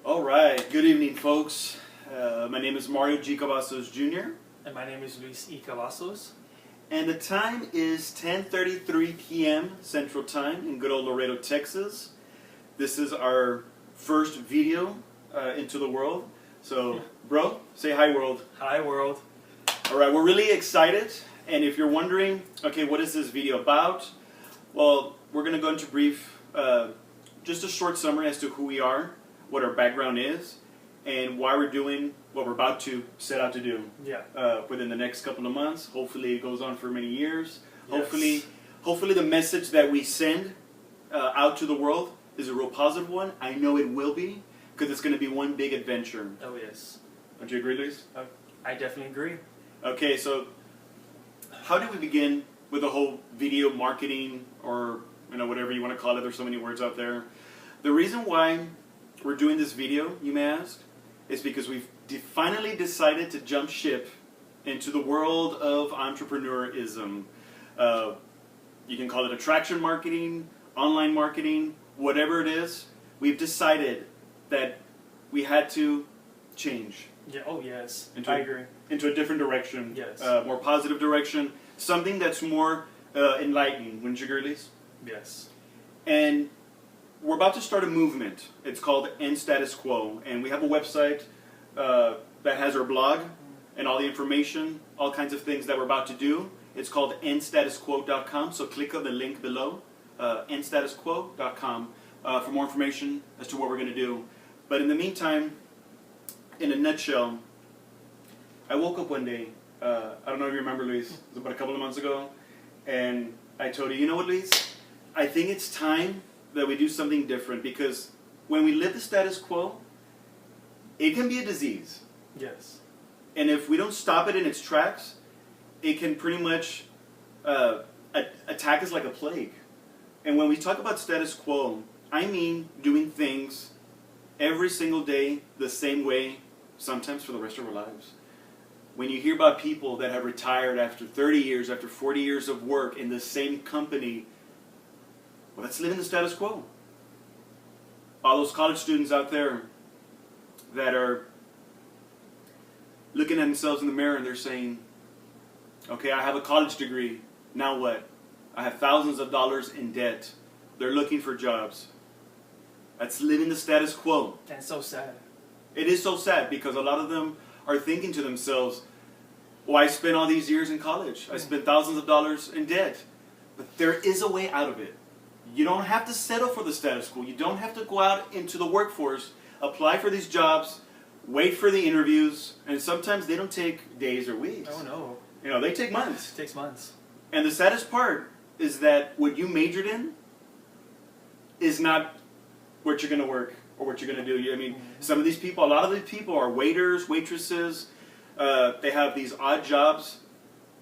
All right, good evening, folks. My name is Mario G. Cavazos Jr. And my name is Luis E. Cavazos. And the time is 10:33 p.m. Central Time in good old Laredo, Texas. This is our first video into the world. So, bro, say hi, world. Hi, world. All right, we're really excited. And if you're wondering, okay, what is this video about? Well, we're going to go into brief, just a short summary as to who we are, what our background is, and why we're doing what we're about to set out to do. Yeah. Within the next couple of months. Hopefully it goes on for many years. Yes. Hopefully the message that we send out to the world is a real positive one. I know it will be, because it's going to be one big adventure. Oh, yes. Don't you agree, Luis? I definitely agree. Okay, so how do we begin with the whole video marketing, or whatever you want to call it? There's so many words out there. The reason why we're doing this video, you may ask, is because we've finally decided to jump ship into the world of entrepreneurism. You can call it attraction marketing, online marketing, whatever it is. We've decided that we had to change. Yeah. Oh, yes. I agree. Into a different direction. Yes. More positive direction. Something that's more enlightening. Wouldn't you agree, Lise? Yes. And we're about to start a movement. It's called End Status Quo. And we have a website that has our blog and all the information, all kinds of things that we're about to do. It's called endstatusquo.com. So click on the link below, endstatusquo.com, for more information as to what we're going to do. But in the meantime, in a nutshell, I woke up one day, I don't know if you remember, Luis, it was about a couple of months ago, and I told you, you know what, Luis? I think it's time that we do something different, because when we live the status quo, it can be a disease. Yes. And if we don't stop it in its tracks, it can pretty much attack us like a plague. And when we talk about status quo, I mean doing things every single day the same way, sometimes for the rest of our lives. When you hear about people that have retired after 30 years, after 40 years of work in the same company, well, that's living the status quo. All those college students out there that are looking at themselves in the mirror and they're saying, okay, I have a college degree, now what? I have thousands of dollars in debt. They're looking for jobs. That's living the status quo. And it's so sad. It is so sad, because a lot of them are thinking to themselves, well, I spent all these years in college. I spent thousands of dollars in debt. But there is a way out of it. You don't have to settle for the status quo. You don't have to go out into the workforce, apply for these jobs, wait for the interviews, and sometimes they don't take days or weeks. Oh, no. They take months. It takes months. And the saddest part is that what you majored in is not what you're going to work or what you're going to do. I mean, some of these people, a lot of these people are waiters, waitresses. They have these odd jobs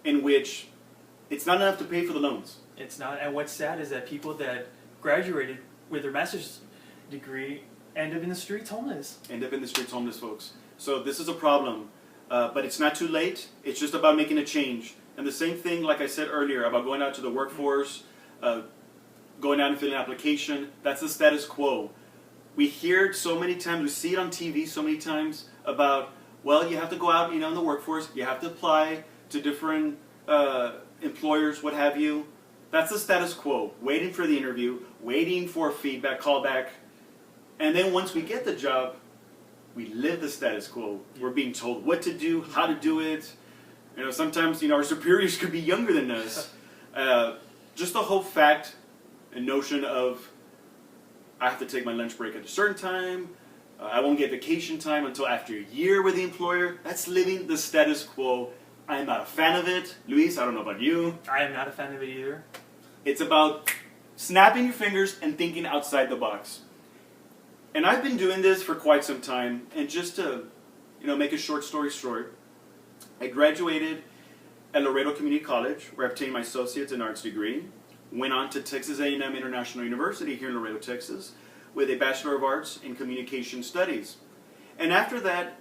in which it's not enough to pay for the loans. It's not. And what's sad is that people that graduated with their master's degree end up in the streets homeless. End up in the streets homeless, folks. So this is a problem. But it's not too late. It's just about making a change. And the same thing, like I said earlier, about going out to the workforce, going out and filling an application. That's the status quo. We hear it so many times. We see it on TV so many times about, well, you have to go out, in the workforce. You have to apply to different employers, what have you. That's the status quo. Waiting for the interview, waiting for feedback, callback. And then once we get the job, we live the status quo. We're being told what to do, how to do it. Sometimes, our superiors could be younger than us. Just the whole fact and notion of, I have to take my lunch break at a certain time. I won't get vacation time until after a year with the employer. That's living the status quo. I'm not a fan of it. Luis, I don't know about you. I am not a fan of it either. It's about snapping your fingers and thinking outside the box. And I've been doing this for quite some time. And just to, make a short story short, I graduated at Laredo Community College, where I obtained my associate's in arts degree. Went on to Texas A&M International University here in Laredo, Texas, with a Bachelor of Arts in Communication Studies. And after that,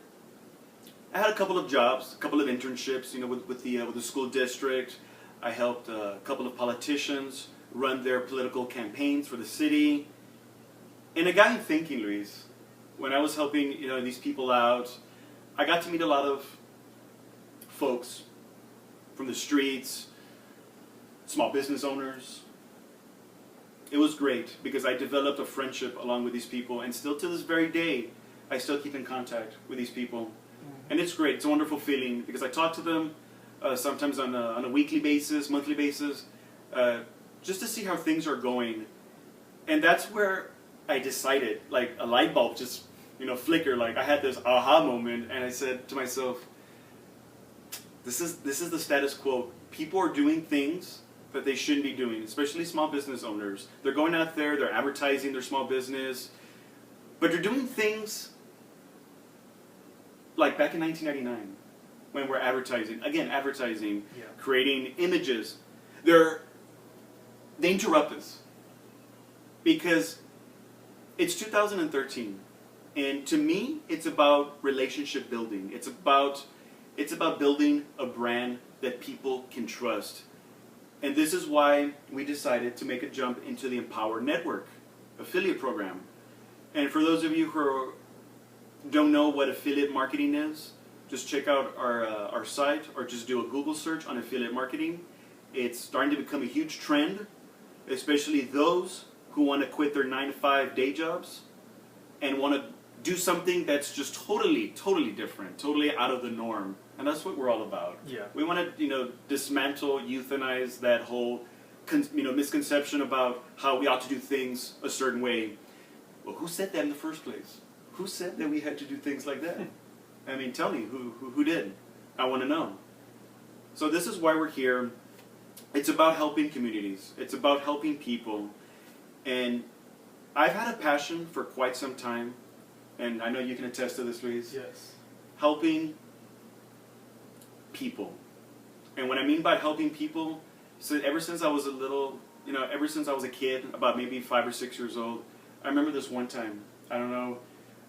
I had a couple of jobs, a couple of internships, with the school district. I helped a couple of politicians run their political campaigns for the city. And it got me thinking, Luis, when I was helping, these people out, I got to meet a lot of folks from the streets, small business owners. It was great because I developed a friendship along with these people, and still to this very day, I still keep in contact with these people. And it's great. It's a wonderful feeling because I talk to them sometimes on a weekly basis, monthly basis, just to see how things are going. And that's where I decided, like a light bulb just, flickered. Like I had this aha moment, and I said to myself, this is the status quo. People are doing things that they shouldn't be doing, especially small business owners. They're going out there, they're advertising their small business, but they're doing things like back in 1999 when we're advertising, creating images. They interrupt us because it's 2013, and to me, it's about relationship building. It's about building a brand that people can trust. And this is why we decided to make a jump into the Empower Network affiliate program. And for those of you who don't know what affiliate marketing is, just check out our site or just do a Google search on affiliate marketing. It's starting to become a huge trend, especially those who want to quit their 9-to-5 day jobs and want to do something that's just totally different, totally out of the norm. And that's what we're all about. Yeah. We want to, dismantle, euthanize that whole, misconception about how we ought to do things a certain way. Well, who said that in the first place? Who said that we had to do things like that? I mean, tell me, who did? I want to know. So this is why we're here. It's about helping communities. It's about helping people. And I've had a passion for quite some time, and I know you can attest to this, Luis. Yes. Helping people. And what I mean by helping people, so ever since I was ever since I was a kid, about maybe 5 or 6 years old, I remember this one time, I don't know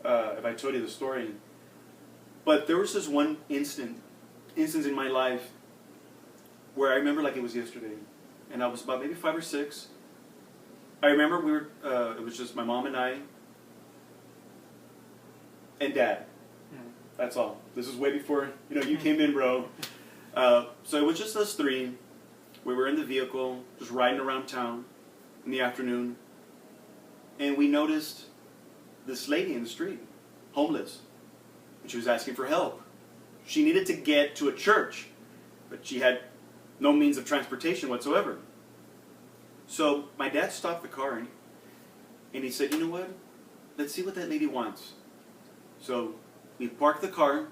if I told you the story, but there was this one instance in my life where I remember like it was yesterday, and I was about maybe 5 or 6. I remember it was just my mom and I, and Dad. That's all. This is way before, you came in, bro. So it was just us three. We were in the vehicle, just riding around town in the afternoon, and we noticed this lady in the street, homeless, and she was asking for help. She needed to get to a church, but she had no means of transportation whatsoever. So my dad stopped the car, and he said, you know what? Let's see what that lady wants. So we parked the car.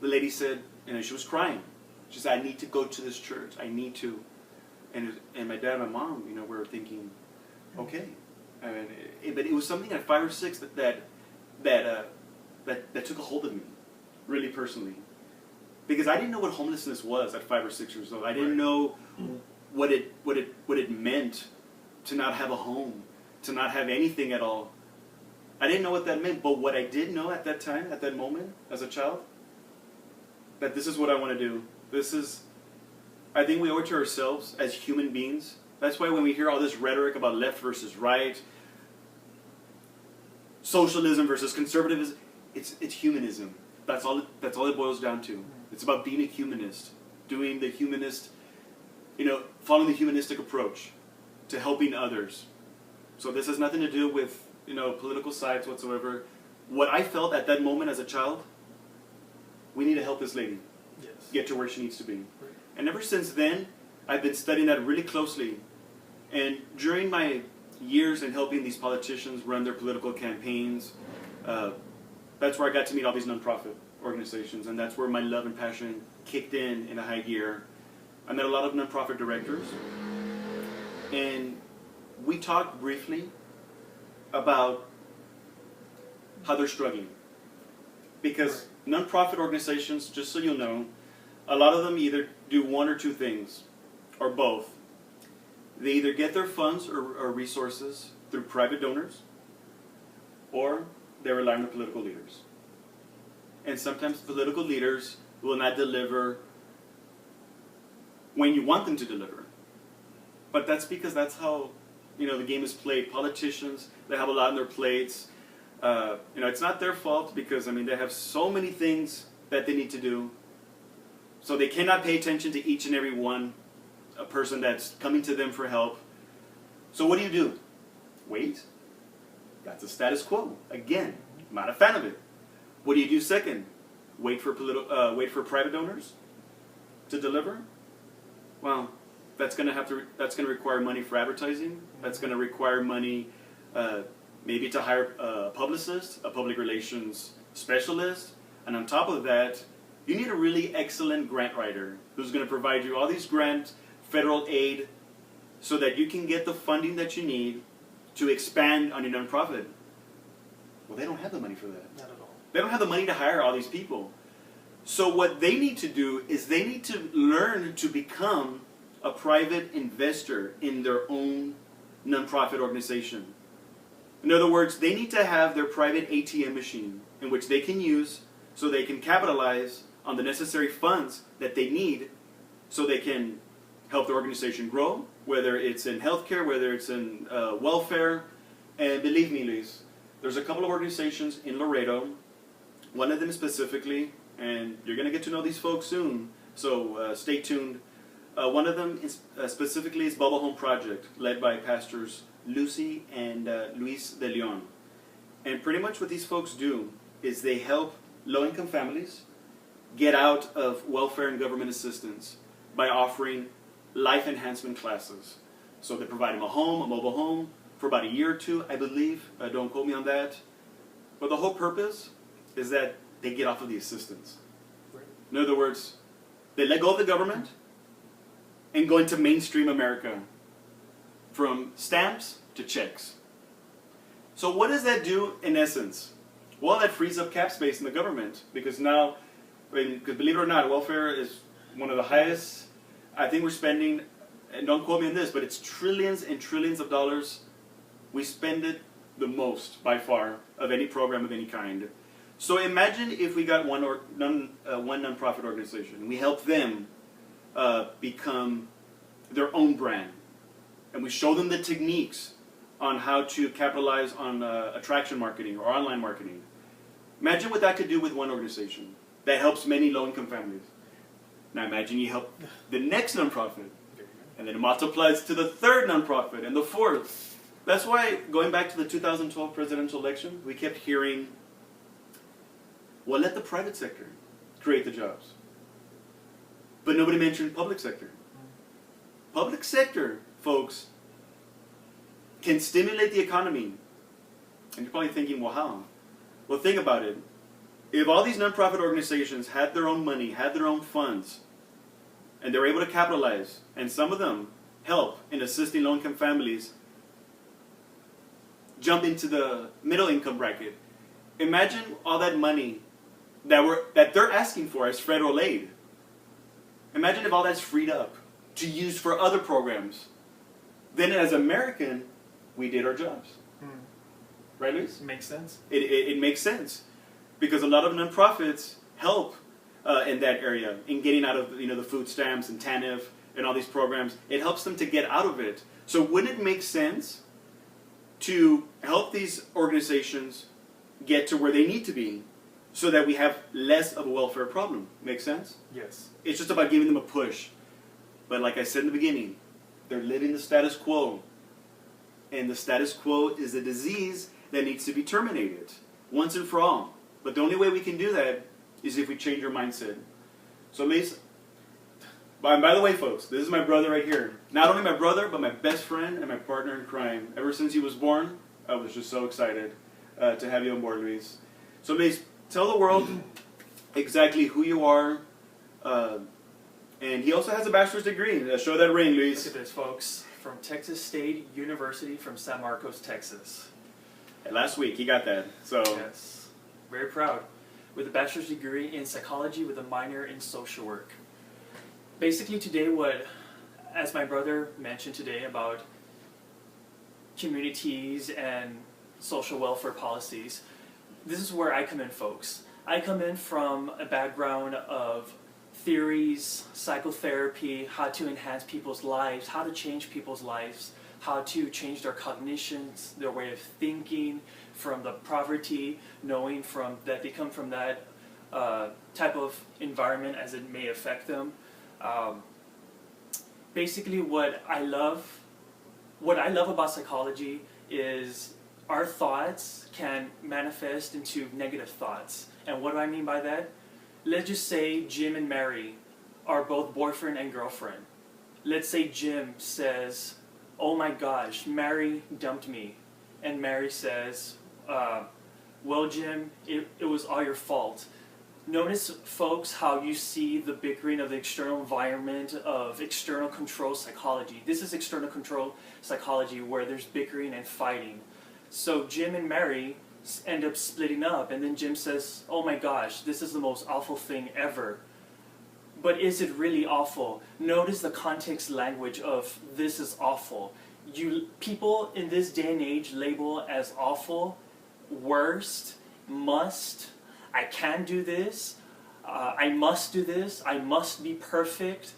The lady said, she was crying. She said, I need to go to this church. I need to. And my dad and my mom, we were thinking, okay. But it was something at 5 or 6 that took a hold of me, really personally. Because I didn't know what homelessness was at 5 or 6 years old. I didn't know what it meant to not have a home, to not have anything at all. I didn't know what that meant, but what I did know at that time, at that moment, as a child, that this is what I want to do. I think we owe it to ourselves as human beings. That's why when we hear all this rhetoric about left versus right, socialism versus conservatism, it's humanism. That's all it boils down to. It's about being a humanist, doing the humanist, following the humanistic approach to helping others. So this has nothing to do with political sides whatsoever. What I felt at that moment as a child, we need to help this lady get to where she needs to be. Right. And ever since then, I've been studying that really closely. And during my years in helping these politicians run their political campaigns, that's where I got to meet all these nonprofit organizations, and that's where my love and passion kicked in a high gear. I met a lot of nonprofit directors, and we talked briefly about how they're struggling. Because nonprofit organizations, just so you'll know, a lot of them either do one or two things, or both. They either get their funds or resources through private donors, or they rely on the political leaders. And sometimes political leaders will not deliver when you want them to deliver. But that's because that's how the game is played. Politicians, they have a lot on their plates. It's not their fault because, they have so many things that they need to do. So they cannot pay attention to each and every one, a person that's coming to them for help. So what do? Wait. That's the status quo. Again, not a fan of it. What do you do second? Wait for private donors to deliver? Well, that's going to require money for advertising. That's going to require money maybe to hire a publicist, a public relations specialist, and on top of that, you need a really excellent grant writer who's going to provide you all these grants, federal aid, so that you can get the funding that you need to expand on your nonprofit. Well, they don't have the money for that. Not at all. They don't have the money to hire all these people. So what they need to do is they need to learn to become a private investor in their own nonprofit organization. In other words, they need to have their private ATM machine in which they can use so they can capitalize on the necessary funds that they need so they can help the organization grow, whether it's in healthcare, whether it's in welfare. And believe me, Luis, there's a couple of organizations in Laredo, one of them specifically, and you're going to get to know these folks soon, so stay tuned. One of them specifically is Bubble Home Project, led by pastors Lucy and Luis de Leon. And pretty much what these folks do is they help low-income families get out of welfare and government assistance by offering life enhancement classes. So they provide them a home, a mobile home, for about a year or two, I believe. Don't quote me on that. But the whole purpose is that they get off of the assistance. In other words, they let go of the government and go into mainstream America, from stamps to checks. So what does that do in essence? Well, that frees up cap space in the government, because now, because believe it or not, welfare is one of the highest. I think we're spending, and don't quote me on this, but it's trillions and trillions of dollars. We spend it the most, by far, of any program of any kind. So imagine if we got one nonprofit organization, and we help them become their own brand. And we show them the techniques on how to capitalize on attraction marketing or online marketing. Imagine what that could do with one organization that helps many low-income families. Now imagine you help the next nonprofit, and then it multiplies to the third nonprofit and the fourth. That's why, going back to the 2012 presidential election, we kept hearing, well, let the private sector create the jobs. But nobody mentioned public sector. Public sector, folks, can stimulate the economy. And you're probably thinking, well, how? Well, think about it. If all these nonprofit organizations had their own money, had their own funds, and they were able to capitalize, and some of them help in assisting low-income families jump into the middle-income bracket, imagine all that money that they're asking for as federal aid. Imagine if all that's freed up to use for other programs. Then as American, we did our jobs. Right, Luis? It makes sense. It makes sense. Because a lot of nonprofits help in that area, in getting out of the food stamps and TANF and all these programs. It helps them to get out of it. So wouldn't it make sense to help these organizations get to where they need to be so that we have less of a welfare problem? Make sense? Yes. It's just about giving them a push. But like I said in the beginning, they're living the status quo. And the status quo is a disease that needs to be terminated once and for all. But the only way we can do that is if we change our mindset. So Lisa, by the way, folks, this is my brother right here. Not only my brother, but my best friend and my partner in crime. Ever since he was born, I was just so excited to have you on board, Luis. So Luis, tell the world exactly who you are. And he also has a bachelor's degree. Show that ring, Luis. Look at this, folks. From Texas State University from San Marcos, Texas. And last week, he got that. So yes, very proud. With a bachelor's degree in psychology with a minor in social work. Basically today as my brother mentioned today about communities and social welfare policies, this is where I come in, folks. I come in from a background of theories, psychotherapy, how to enhance people's lives, how to change people's lives, how to change their cognitions, their way of thinking, from the poverty, knowing from that they come from that type of environment as it may affect them. Basically, what I love about psychology is our thoughts can manifest into negative thoughts. And what do I mean by that? Let's just say Jim and Mary are both boyfriend and girlfriend. Let's say Jim says, "Oh my gosh, Mary dumped me." And Mary says, "Well, Jim, it was all your fault." Notice, folks, how you see the bickering of the external environment, of external control psychology. This is external control psychology where there's bickering and fighting. So Jim and Mary end up splitting up, and then Jim says, "Oh my gosh, this is the most awful thing ever." But is it really awful? Notice the context language of "this is awful." People in this day and age label as awful, worst, must, I can do this, I must do this, I must be perfect,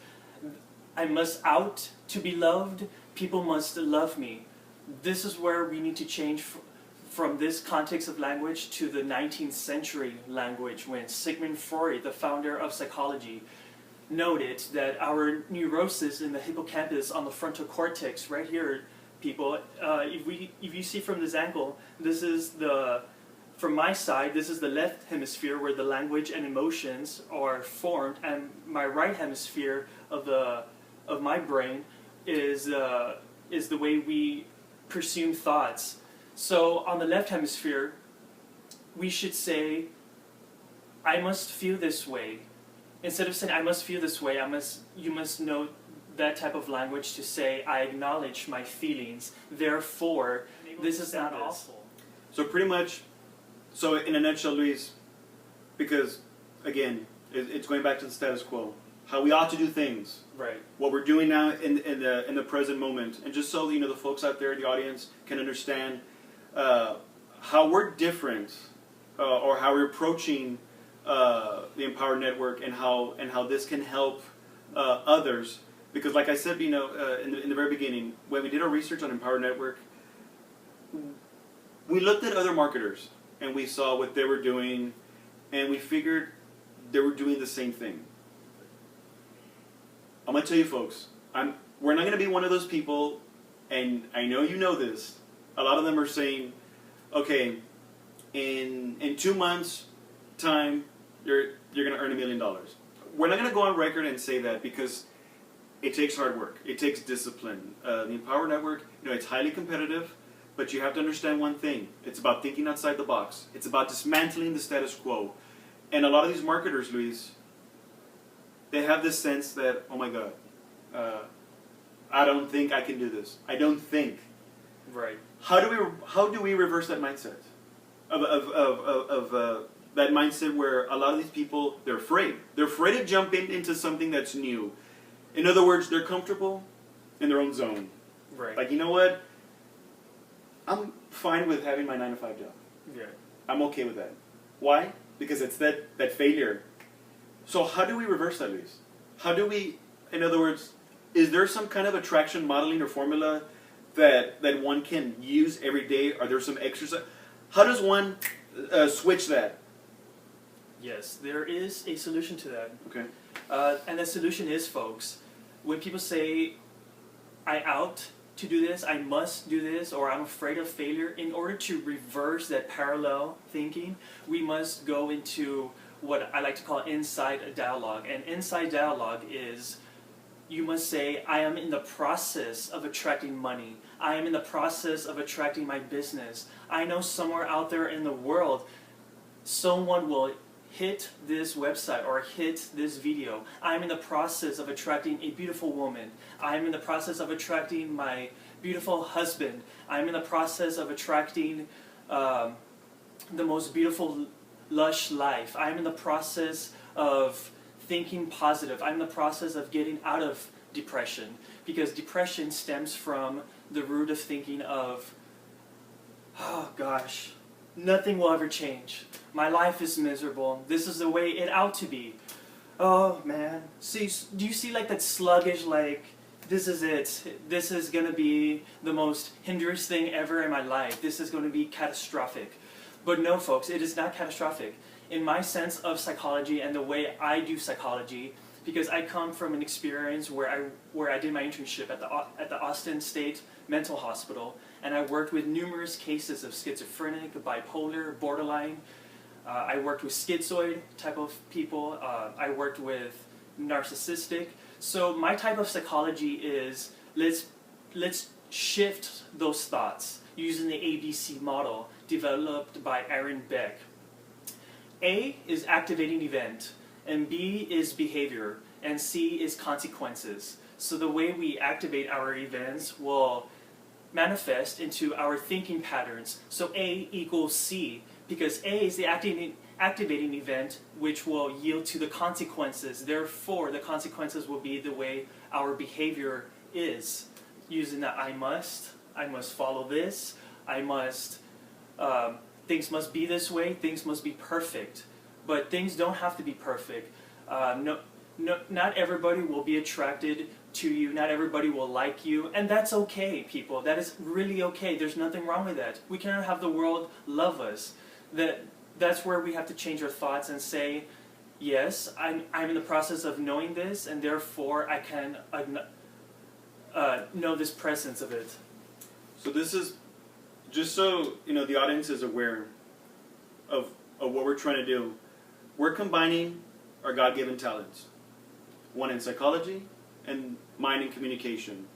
I must out to be loved, people must love me. This is where we need to change from this context of language to the 19th century language, when Sigmund Freud, the founder of psychology, noted that our neurosis in the hippocampus on the frontal cortex, right here, people, if you see from this angle, this is from my side, this is the left hemisphere where the language and emotions are formed, and my right hemisphere of my brain is the way we pursue thoughts. So on the left hemisphere, we should say, "I must feel this way." Instead of saying "I must feel this way," you must know that type of language to say, "I acknowledge my feelings, therefore this is not awful." So pretty much, so in a nutshell, Luis, because again, it's going back to the status quo, how we ought to do things, right? What we're doing now in the present moment, and just so the folks out there in the audience can understand how we're different, or how we're approaching the Empower Network, and how this can help others. Because, like I said, in the very beginning, when we did our research on Empower Network, we looked at other marketers and we saw what they were doing, and we figured they were doing the same thing. I'm gonna tell you, folks, we're not gonna be one of those people, and I know you know this. A lot of them are saying, "Okay, in 2 months' time, you're gonna earn $1 million." We're not gonna go on record and say that, because it takes hard work. It takes discipline. The Empower Network, it's highly competitive, but you have to understand one thing. It's about thinking outside the box. It's about dismantling the status quo. And a lot of these marketers, Luis, they have this sense that, "Oh my God, I don't think I can do this. I don't think." Right. How do we reverse that mindset? Of that mindset where a lot of these people, they're afraid. They're afraid to jump into something that's new. In other words, they're comfortable in their own zone. Right. Like, you know what? I'm fine with having my 9-to-5 job. Yeah. I'm okay with that. Why? Because it's that failure. So how do we reverse that, Luis? How do we, in other words, is there some kind of attraction modeling or formula that one can use every day? Are there some exercise? How does one switch that? Yes, there is a solution to that. Okay. And the solution is, folks, when people say, "I out to do this, I must do this," or "I'm afraid of failure," in order to reverse that parallel thinking, we must go into what I like to call inside dialogue. And inside dialogue is, you must say, "I am in the process of attracting money. I am in the process of attracting my business. I know somewhere out there in the world, someone will hit this website or hit this video. I'm in the process of attracting a beautiful woman. I'm in the process of attracting my beautiful husband. I'm in the process of attracting the most beautiful, lush life. I'm in the process of thinking positive. I'm in the process of getting out of depression." Because depression stems from the root of thinking of, "Oh gosh, nothing will ever change. My life is miserable. This is the way it ought to be. Oh man." See, do you see like that sluggish, like this is it. This is going to be the most hindrance thing ever in my life. This is going to be catastrophic. But no, folks, it is not catastrophic. In my sense of psychology and the way I do psychology, because I come from an experience where I did my internship at the Austin State Mental Hospital, and I worked with numerous cases of schizophrenic, bipolar, borderline. I worked with schizoid type of people. I worked with narcissistic. So my type of psychology is let's shift those thoughts using the ABC model developed by Aaron Beck. A is activating event, and B is behavior, and C is consequences. So the way we activate our events will manifest into our thinking patterns. So A equals C, because A is the activating event which will yield to the consequences. Therefore, the consequences will be the way our behavior is. Using the I must follow this, things must be this way, things must be perfect. But things don't have to be perfect. Not everybody will be attracted to you, not everybody will like you, and that's okay, people. That is really okay. There's nothing wrong with that. We cannot have the world love us. That's where we have to change our thoughts and say, yes, I'm in the process of knowing this, and therefore I can know this presence of it. So this is, just so the audience is aware of what we're trying to do, we're combining our God-given talents. One in psychology, and mine in communication.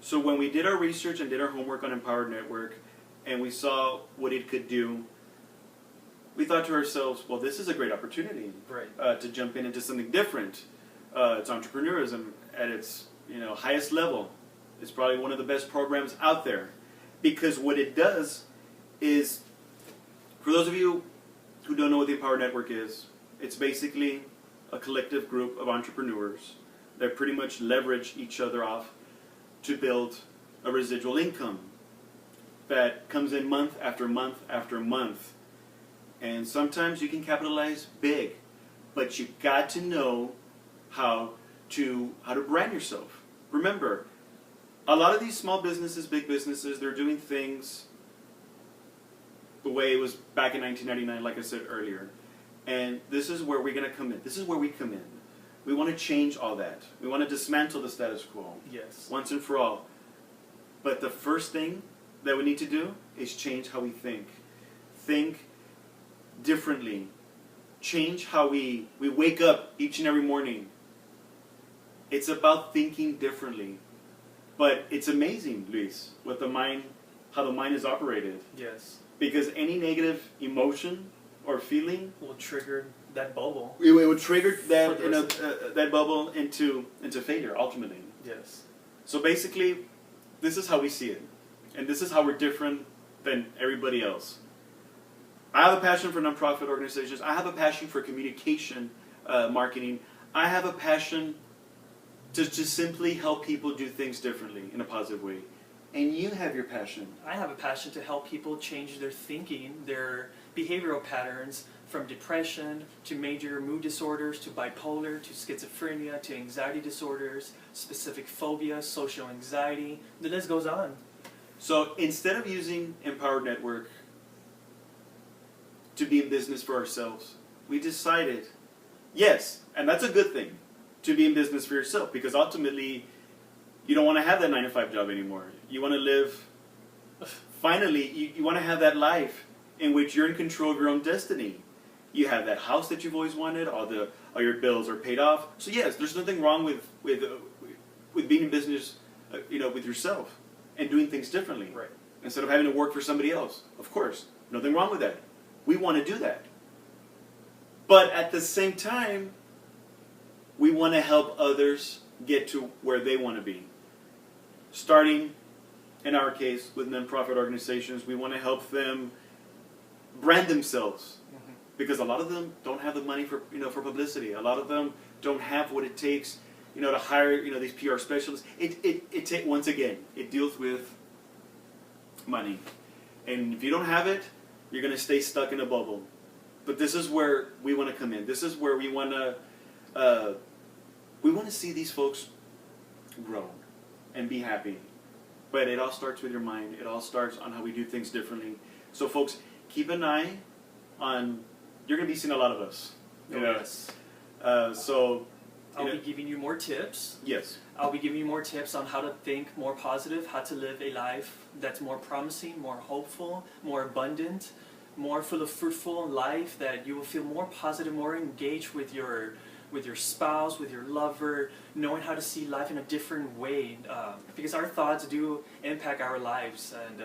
So when we did our research and did our homework on Empowered Network, and we saw what it could do, we thought to ourselves, well, this is a great opportunity to jump into something different. It's entrepreneurism at its highest level. It's probably one of the best programs out there, because what it does is, for those of you who don't know what the Empowered Network is, it's basically a collective group of entrepreneurs that pretty much leverage each other off to build a residual income that comes in month after month after month. And sometimes you can capitalize big, but you got to know how to brand yourself. Remember, a lot of these small businesses, big businesses, they're doing things the way it was back in 1999, like I said earlier. And this is where we're going to come in. This is where we come in. We want to change all that. We want to dismantle the status quo. Yes. Once and for all. But the first thing that we need to do is change how we think. Think differently. Change how we wake up each and every morning. It's about thinking differently. But it's amazing, Luis, how the mind is operated. Yes. Because any negative emotion or feeling will trigger that bubble. It will trigger that that bubble into failure ultimately. Yes. So basically, this is how we see it, and this is how we're different than everybody else. I have a passion for nonprofit organizations. I have a passion for communication, marketing. I have a passion to just simply help people do things differently in a positive way. And you have your passion. I have a passion to help people change their thinking, their behavioral patterns, from depression to major mood disorders to bipolar to schizophrenia to anxiety disorders, specific phobia, social anxiety. The list goes on. So instead of using Empowered Network to be in business for ourselves, we decided, yes, and that's a good thing, to be in business for yourself, because ultimately you don't want to have that 9-to-5 job anymore. You want to live, finally, you want to have that life in which you're in control of your own destiny. You have that house that you've always wanted, all your bills are paid off. So yes, there's nothing wrong with being in business, with yourself and doing things differently. Right. Instead of having to work for somebody else. Of course, nothing wrong with that. We want to do that. But at the same time, we want to help others get to where they want to be. Starting, in our case, with nonprofit organizations, we want to help them brand themselves. Mm-hmm. Because a lot of them don't have the money for publicity. A lot of them don't have what it takes, to hire, these PR specialists. Once again, it deals with money. And if you don't have it, you're going to stay stuck in a bubble. But this is where we want to come in. This is where we want to see these folks grow. and be happy. But it all starts with your mind. It all starts on how we do things differently. So folks, keep an eye on, you're going to be seeing a lot of us. Yes. So I'll be giving you more tips. Yes. I'll be giving you more tips on how to think more positive, how to live a life that's more promising, more hopeful, more abundant, more full of fruitful life, that you will feel more positive, more engaged with your spouse, with your lover, knowing how to see life in a different way, because our thoughts do impact our lives. And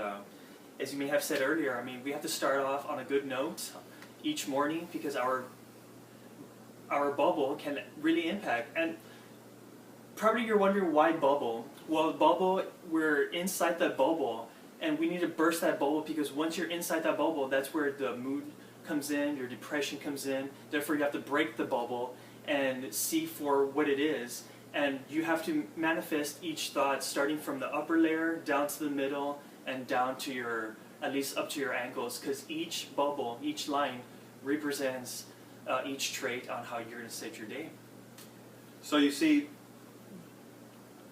as you may have said earlier, I mean, we have to start off on a good note each morning, because our bubble can really impact. And probably you're wondering, why bubble? Well, bubble, we're inside that bubble, and we need to burst that bubble, because once you're inside that bubble, that's where the mood comes in, your depression comes in. Therefore, you have to break the bubble and see for what it is. And you have to manifest each thought, starting from the upper layer down to the middle and down to your, at least up to your ankles, because each bubble, each line represents each trait on how you're going to set your day. So you see,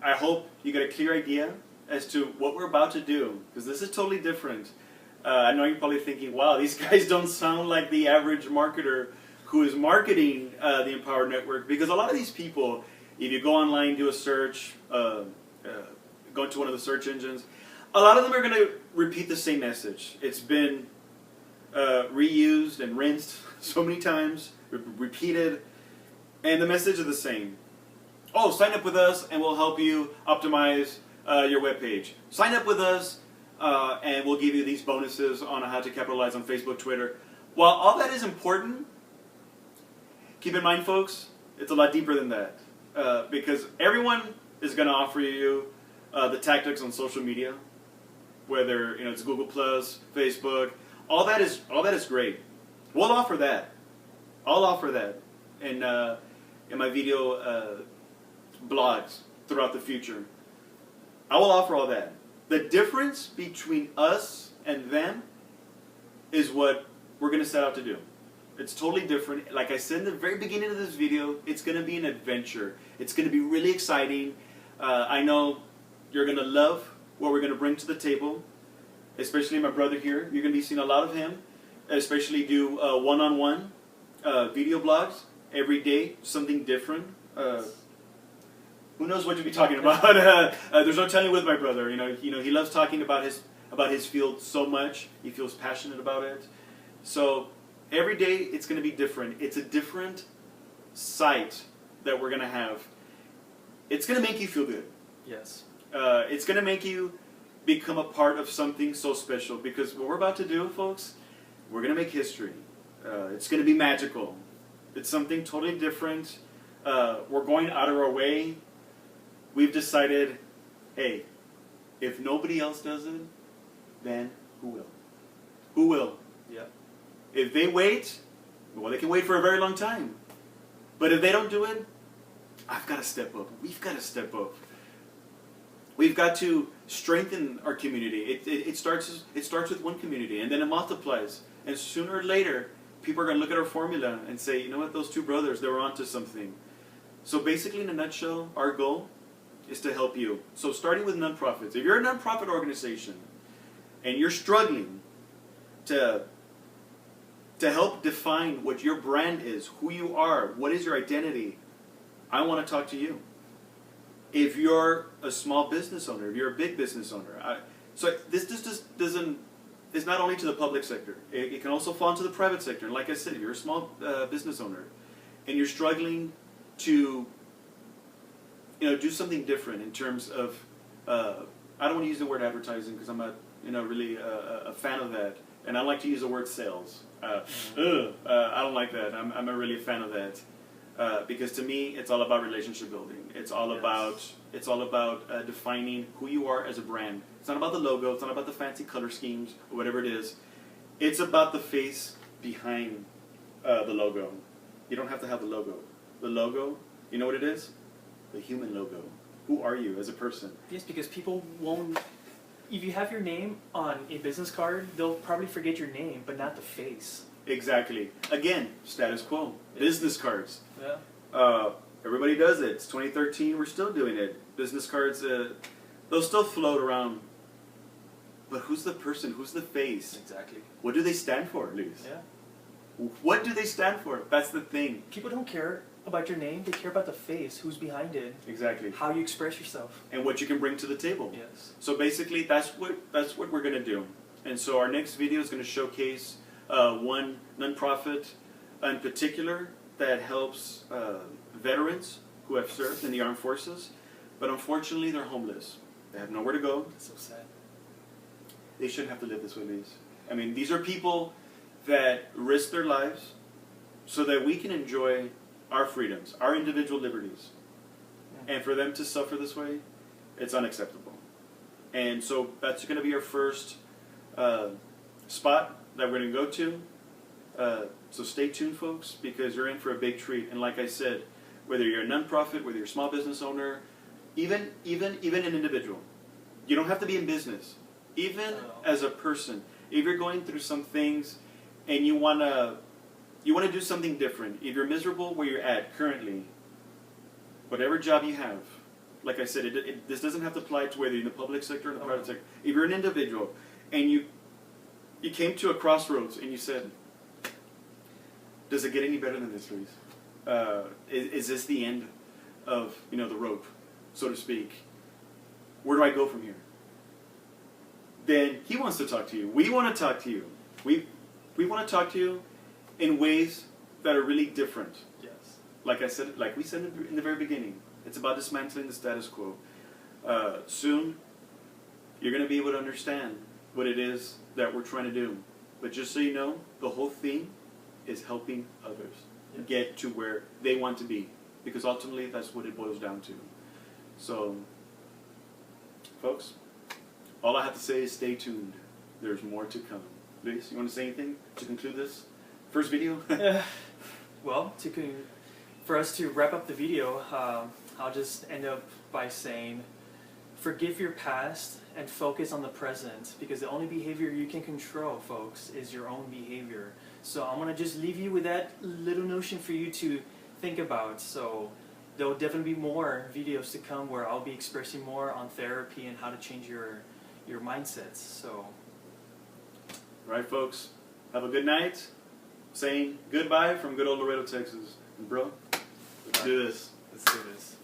I hope you get a clear idea as to what we're about to do, because this is totally different. I know you're probably thinking, wow, these guys don't sound like the average marketer who is marketing the Empower Network, because a lot of these people, if you go online, do a search, go into one of the search engines, a lot of them are going to repeat the same message. It's been reused and rinsed so many times, repeated, and the message is the same. Oh, sign up with us and we'll help you optimize your webpage. Sign up with us and we'll give you these bonuses on how to capitalize on Facebook, Twitter. While all that is important, keep in mind, folks, it's a lot deeper than that. Because everyone is going to offer you the tactics on social media, whether it's Google+, Facebook, all that is great. We'll offer that. I'll offer that in my video blogs throughout the future. I will offer all that. The difference between us and them is what we're going to set out to do. It's totally different. Like I said in the very beginning of this video, it's going to be an adventure. It's going to be really exciting. I know you're going to love what we're going to bring to the table, especially my brother here. You're going to be seeing a lot of him, especially do one-on-one video blogs every day, something different. Who knows what you'll be talking about? There's no telling with my brother. He loves talking about his field so much. He feels passionate about it. So every day it's going to be different. It's a different sight that we're going to have. It's going to make you feel good. Yes. It's going to make you become a part of something so special, because what we're about to do, folks, we're going to make history. It's going to be magical. It's something totally different. We're going out of our way. We've decided, hey, if nobody else does it, then who will? Who will? Yeah. If they wait, well, they can wait for a very long time. But if they don't do it, I've got to step up. We've got to step up. We've got to strengthen our community. It starts with one community, and then it multiplies. And sooner or later, people are going to look at our formula and say, you know what, those two brothers, they were onto something. So basically, in a nutshell, our goal is to help you. So starting with nonprofits. If you're a nonprofit organization and you're struggling to help define what your brand is, who you are, what is your identity, I want to talk to you. If you're a small business owner, if you're a big business owner, so this just doesn't, it's not only to the public sector. It can also fall into the private sector. And like I said, if you're a small business owner and you're struggling to do something different in terms of, I don't want to use the word advertising because I'm not really a fan of that. And I like to use the word sales. I don't like that. I'm not really a fan of that. Because to me, it's all about relationship building. It's all about defining who you are as a brand. It's not about the logo. It's not about the fancy color schemes or whatever it is. It's about the face behind the logo. You don't have to have the logo. The logo, you know what it is? The human logo. Who are you as a person? Yes, because people won't. If you have your name on a business card, they'll probably forget your name, but not the face. Exactly. Again, status quo. Yeah. Business cards. Yeah. Everybody does it. It's 2013. We're still doing it. Business cards. they'll still float around. But who's the person? Who's the face? Exactly. What do they stand for, Luis? Yeah. What do they stand for? That's the thing. People don't care about your name. They care about the face, who's behind it, Exactly. how you express yourself. And what you can bring to the table. Yes. So basically, that's what we're going to do. And so our next video is going to showcase one nonprofit in particular that helps veterans who have served in the armed forces, but unfortunately they're homeless. They have nowhere to go. That's so sad. They shouldn't have to live this way, Luis. I mean, these are people that risk their lives so that we can enjoy our freedoms, our individual liberties. Yeah. And for them to suffer this way, it's unacceptable. And so that's going to be our first spot that we're going to go to. So stay tuned, folks, because you're in for a big treat. And like I said, whether you're a nonprofit, whether you're a small business owner, even an individual, you don't have to be in business. Even as a person, if you're going through some things and you wanna do something different, if you're miserable where you're at currently, whatever job you have, like I said, this doesn't have to apply to whether you're in the public sector or the private sector. If you're an individual and you came to a crossroads and you said, does it get any better than this, Luis? Is this the end of the rope, so to speak? Where do I go from here? Then he wants to talk to you. We want to talk to you. We want to talk to you in ways that are really different. Yes. Like we said in the very beginning, it's about dismantling the status quo. Soon, you're going to be able to understand what it is that we're trying to do. But just so you know, the whole theme is helping others get to where they want to be. Because ultimately, that's what it boils down to. So, folks, all I have to say is stay tuned. There's more to come. Luis, you want to say anything to conclude this first video? Well, for us to wrap up the video, I'll just end up by saying, forgive your past and focus on the present, because the only behavior you can control, folks, is your own behavior. So I'm going to just leave you with that little notion for you to think about. So there'll definitely be more videos to come where I'll be expressing more on therapy and how to change your mindsets. So, all right, folks, have a good night. Saying goodbye from good old Laredo, Texas. And bro, let's do this. Let's do this.